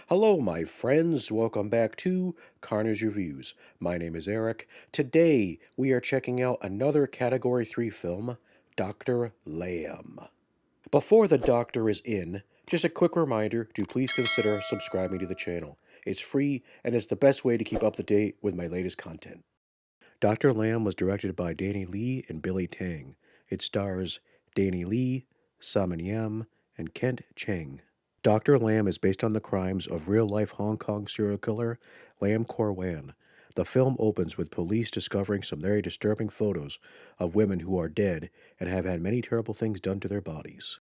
Hello, my friends. Welcome back to Carnage Reviews. My name is Eric. Today, we are checking out another Category 3 film, Dr. Lamb. Before the Doctor is in, just a quick reminder to please consider subscribing to the channel. It's free and it's the best way to keep up to date with my latest content. Dr. Lamb was directed by Danny Lee and Billy Tang. It stars Danny Lee, Simon Yam, and Kent Cheng. Dr. Lamb is based on the crimes of real-life Hong Kong serial killer Lam Kor-Wan. The film opens with police discovering some very disturbing photos of women who are dead and have had many terrible things done to their bodies.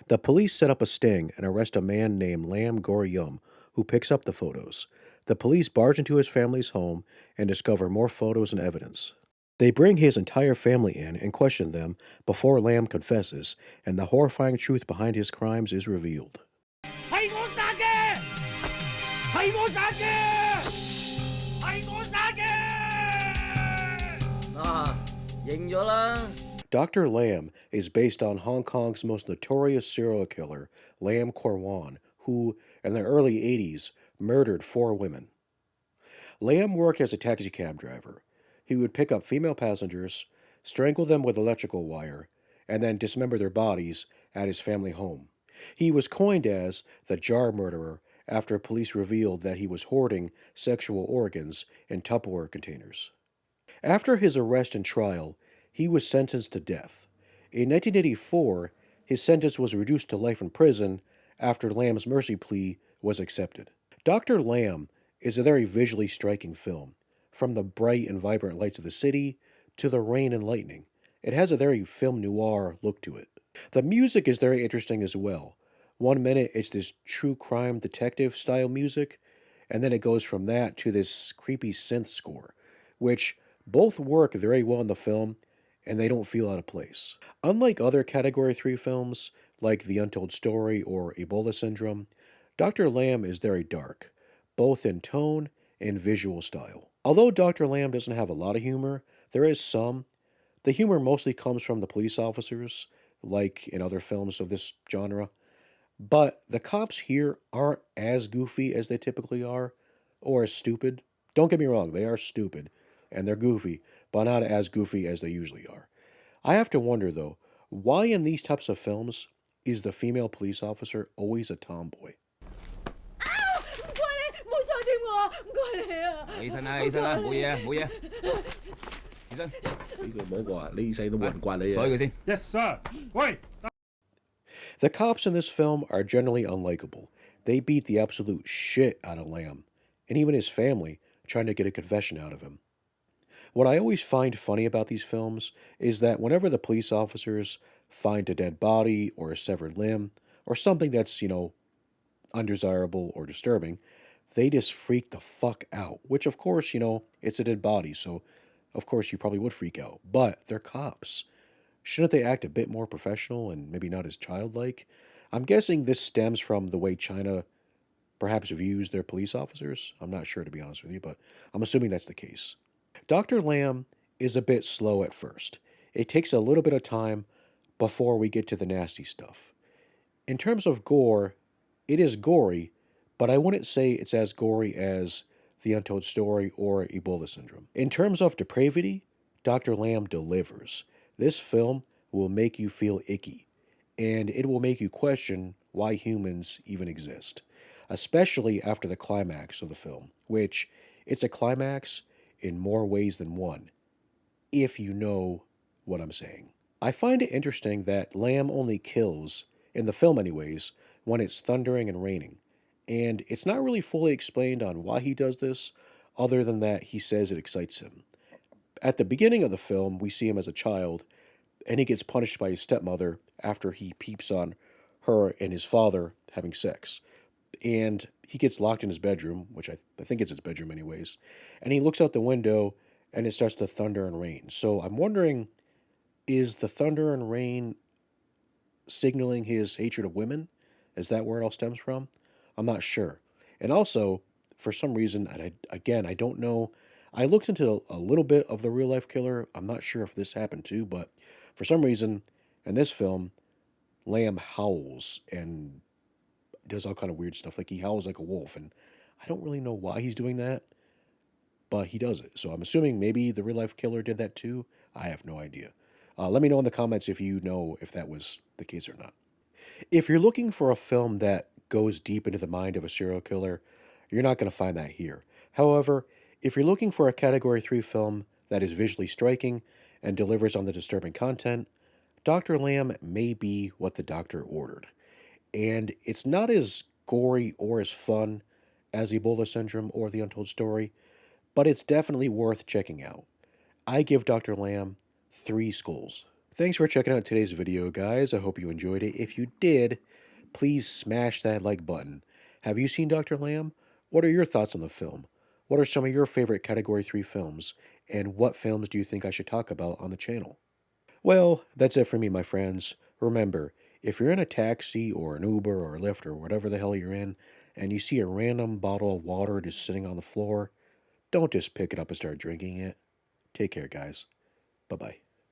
The police set up a sting and arrest a man named Lam Gor-Yum, who picks up the photos. The police barge into his family's home and discover more photos and evidence. They bring his entire family in and question them before Lam confesses, and the horrifying truth behind his crimes is revealed. 係我殺嘅，係我殺嘅，係我殺嘅。認咗啦。Dr. Lamb is based on Hong Kong's most notorious serial killer, Lam Kor-Wan, who, in the early 80s, murdered 4 women. Lam worked as a taxicab driver. He would pick up female passengers, strangle them with electrical wire, and then dismember their bodies at his family home. He was coined as the jar murderer after police revealed that he was hoarding sexual organs in Tupperware containers. After his arrest and trial, he was sentenced to death. In 1984, his sentence was reduced to life in prison after Lamb's mercy plea was accepted. Dr. Lamb is a very visually striking film, from the bright and vibrant lights of the city to the rain and lightning. It has a very film noir look to it. The music is very interesting as well. 1 minute it's this true crime detective style music, and then it goes from that to this creepy synth score, which both work very well in the film and they don't feel out of place. Unlike other Category 3 films, like The Untold Story or Ebola Syndrome, Dr. Lamb is very dark, both in tone and visual style. Although Dr. Lamb doesn't have a lot of humor, there is some. The humor mostly comes from the police officers, like in other films of this genre. But the cops here aren't as goofy as they typically are, or as stupid. Don't get me wrong, they are stupid, and they're goofy, but not as goofy as they usually are. I have to wonder, though, why in these types of films is the female police officer always a tomboy? 唔該你，唔好再掂我啊！唔該你啊！起身啦，起身啦，冇嘢啊，冇嘢。起身，呢個冇個啊，呢世都冇人刮你啊！鎖佢先。Yes sir，喂。The cops in this film are generally unlikable. They beat the absolute shit out of Lamb, and even his family, trying to get a confession out of him. What I always find funny about these films is that whenever the police officers find a dead body or a severed limb, or something that's, undesirable or disturbing, they just freak the fuck out. Which, of course, it's a dead body, so of course you probably would freak out. But they're cops. Shouldn't they act a bit more professional and maybe not as childlike? I'm guessing this stems from the way China perhaps views their police officers. I'm not sure, to be honest with you, but I'm assuming that's the case. Dr. Lamb is a bit slow at first. It takes a little bit of time before we get to the nasty stuff. In terms of gore, it is gory, but I wouldn't say it's as gory as The Untold Story or Ebola Syndrome. In terms of depravity, Dr. Lamb delivers. This film will make you feel icky, and it will make you question why humans even exist, especially after the climax of the film, which it's a climax in more ways than one, if you know what I'm saying. I find it interesting that Lamb only kills, in the film anyways, when it's thundering and raining, and it's not really fully explained on why he does this, other than that he says it excites him. At the beginning of the film, we see him as a child, and he gets punished by his stepmother after he peeps on her and his father having sex. And he gets locked in his bedroom, which I think it's his bedroom anyways, and he looks out the window, and it starts to thunder and rain. So I'm wondering, is the thunder and rain signaling his hatred of women? Is that where it all stems from? I'm not sure. And also, for some reason, and I don't know, I looked into a little bit of the real-life killer. I'm not sure if this happened too, but for some reason, in this film, Lamb howls, and does all kind of weird stuff. Like he howls like a wolf, and I don't really know why he's doing that, but he does it. So I'm assuming maybe the real life killer did that too. I have no idea. Let me know in the comments if you know if that was the case or not. If you're looking for a film that goes deep into the mind of a serial killer, you're not going to find that here. However, if you're looking for a Category 3 film that is visually striking and delivers on the disturbing content, Dr. Lamb may be what the doctor ordered. And it's not as gory or as fun as Ebola Syndrome or The Untold Story, but it's definitely worth checking out. I give Dr. Lamb 3 skulls. Thanks for checking out today's video, guys. I hope you enjoyed it. If you did, please smash that like button. Have you seen Dr. Lamb? What are your thoughts on the film? What are some of your favorite Category 3 films? And what films do you think I should talk about on the channel? Well, that's it for me, my friends. Remember, if you're in a taxi or an Uber or a Lyft or whatever the hell you're in, and you see a random bottle of water just sitting on the floor, don't just pick it up and start drinking it. Take care, guys. Bye-bye.